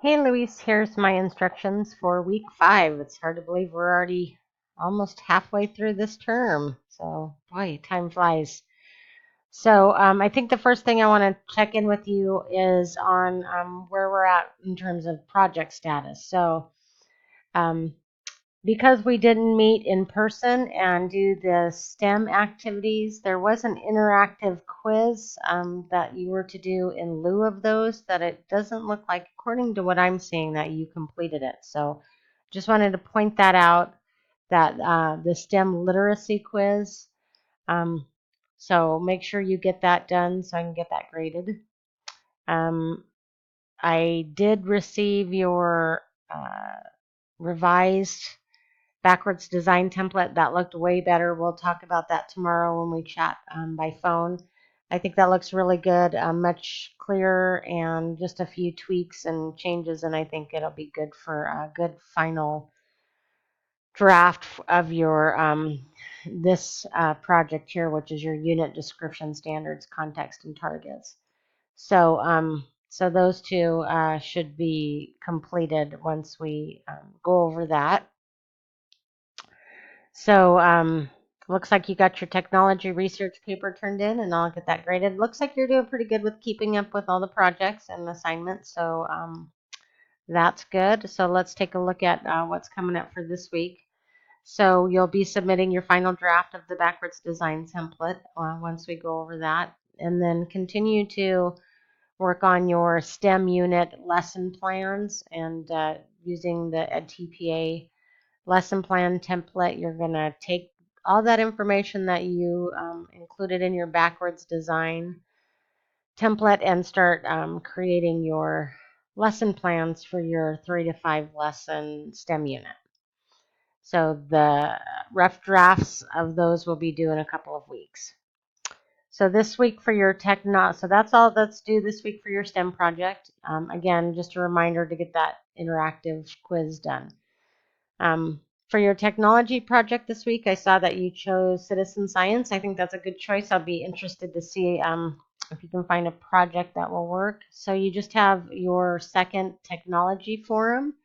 Hey Luis, here's my instructions for week 5. It's hard to believe we're already almost halfway through this term. So, boy, time flies. So, I think the first thing I want to check in with you is on where we're at in terms of project status. So, um, because we didn't meet in person and do the STEM activities, there was an interactive quiz that you were to do in lieu of those that it doesn't look like, according to what I'm seeing, that you completed it. So just wanted to point that out, that the STEM literacy quiz. Um, so make sure you get that done so I can get that graded. Um, I did receive your revised backwards design template that looked way better. We'll talk about that tomorrow when we chat by phone. I think that looks really good, much clearer, and just a few tweaks and changes, and I think it'll be good for a good final draft of your this project here, which is your unit description standards, context, and targets. So those two should be completed once we go over that. So, looks like you got your technology research paper turned in, and I'll get that graded. Looks like you're doing pretty good with keeping up with all the projects and assignments, so that's good. So let's take a look at what's coming up for this week. So you'll be submitting your final draft of the backwards design template once we go over that, and then continue to work on your STEM unit lesson plans and using the TPA lesson plan template. You're going to take all that information that you included in your backwards design template and start creating your lesson plans for your 3 to 5 lesson STEM unit. So the rough drafts of those will be due in a couple of weeks. So this week for your so that's all that's due this week for your STEM project. Again, just a reminder to get that interactive quiz done. For your technology project this week, I saw that you chose citizen science. I think that's a good choice. I'll be interested to see if you can find a project that will work. So you just have your second technology forum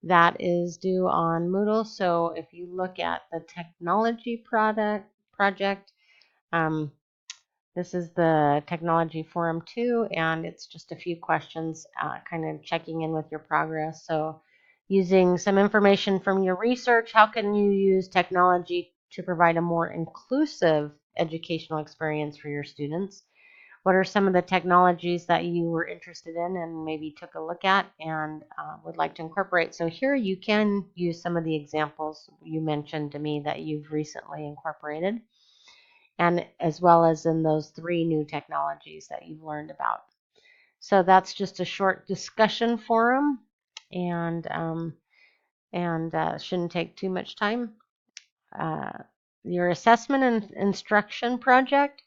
that is due on Moodle. So if you look at the technology project, um, this is the Technology Forum 2, and it's just a few questions, kind of checking in with your progress. So using some information from your research, how can you use technology to provide a more inclusive educational experience for your students? What are some of the technologies that you were interested in and maybe took a look at and would like to incorporate? So here you can use some of the examples you mentioned to me that you've recently incorporated, and as well as in those 3 new technologies that you've learned about. So that's just a short discussion forum, and shouldn't take too much time. Uh, your assessment and instruction project.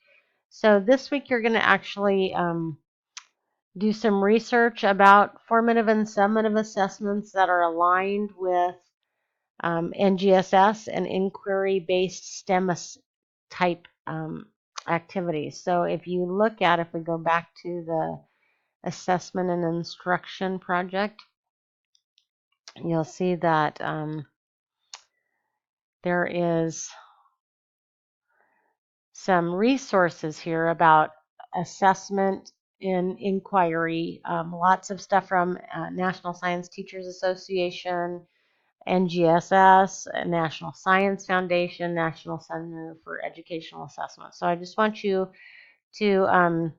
So this week you're going to actually do some research about formative and summative assessments that are aligned with NGSS and inquiry-based STEM type activities. So if you look at, if we go back to the assessment and instruction project, you'll see that there is some resources here about assessment in inquiry, lots of stuff from National Science Teachers Association, NGSS, National Science Foundation, National Center for Educational Assessment. So I just want you to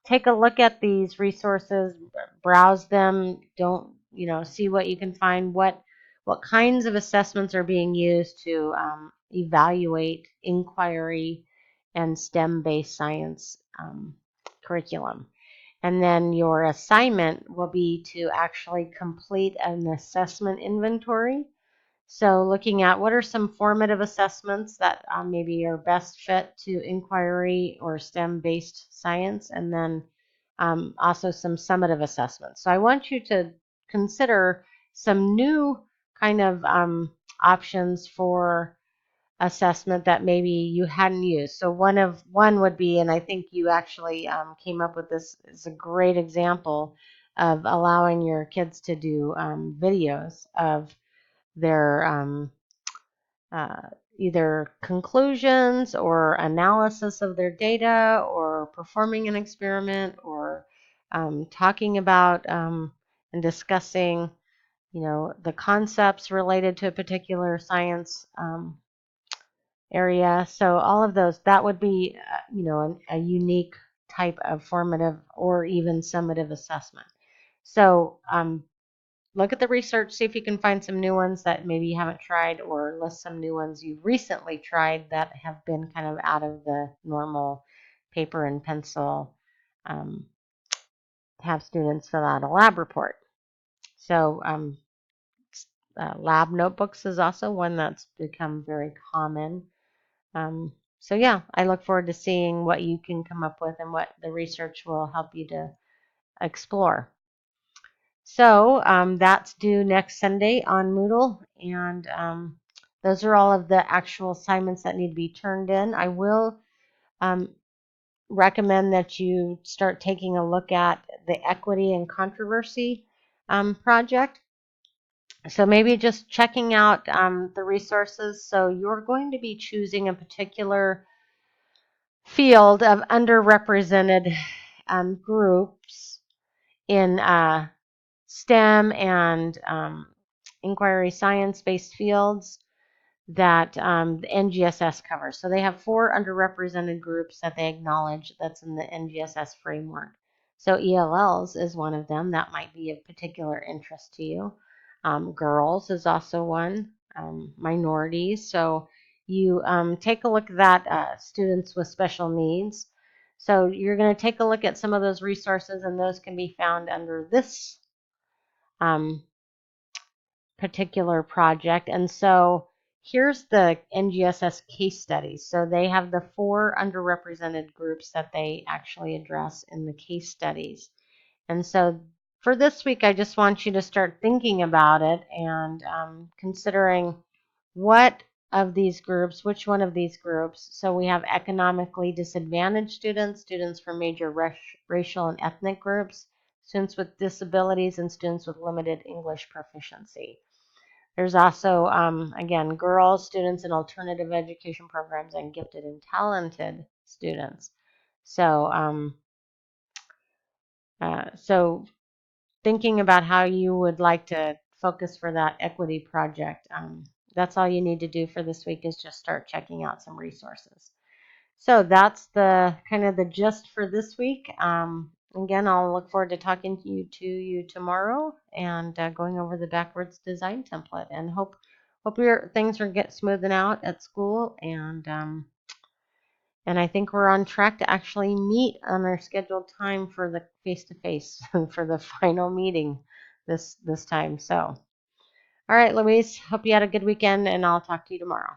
take a look at these resources, browse them, don't, see what you can find, what kinds of assessments are being used to evaluate inquiry and STEM-based science curriculum. And then your assignment will be to actually complete an assessment inventory. So looking at what are some formative assessments that maybe are best fit to inquiry or STEM-based science, and then also some summative assessments. So I want you to consider some new kind of options for assessment that maybe you hadn't used. So one would be, and I think you actually came up with this, is a great example, of allowing your kids to do videos of their uh, either conclusions or analysis of their data or performing an experiment or talking about and discussing, the concepts related to a particular science area. So all of those, that would be, a unique type of formative or even summative assessment. So look at the research, see if you can find some new ones that maybe you haven't tried, or list some new ones you've recently tried that have been kind of out of the normal paper and pencil. Have students fill out a lab report. So lab notebooks is also one that's become very common. So yeah, I look forward to seeing what you can come up with and what the research will help you to explore. So that's due next Sunday on Moodle, and those are all of the actual assignments that need to be turned in. I will um, recommend that you start taking a look at the equity and controversy project. So maybe just checking out the resources. So you're going to be choosing a particular field of underrepresented groups in STEM and inquiry science-based fields that the NGSS covers. So they have 4 underrepresented groups that they acknowledge that's in the NGSS framework. So ELLs is one of them. That might be of particular interest to you. Girls is also one. Minorities. So you take a look at that, students with special needs. So you're going to take a look at some of those resources, and those can be found under this um, particular project. And so here's the NGSS case studies. So they have the 4 underrepresented groups that they actually address in the case studies. And so for this week, I just want you to start thinking about it and considering what of these groups, which one of these groups. So we have economically disadvantaged students, students from major racial and ethnic groups, students with disabilities, and students with limited English proficiency. There's also, again, girls, students in alternative education programs, and gifted and talented students. So, so thinking about how you would like to focus for that equity project, that's all you need to do for this week is just start checking out some resources. So that's the kind of the gist for this week. Again, I'll look forward to talking to you tomorrow and going over the backwards design template, and hope your things are smoothing out at school, and I think we're on track to actually meet on our scheduled time for the face-to-face for the final meeting this time. So, all right, Louise, hope you had a good weekend, and I'll talk to you tomorrow.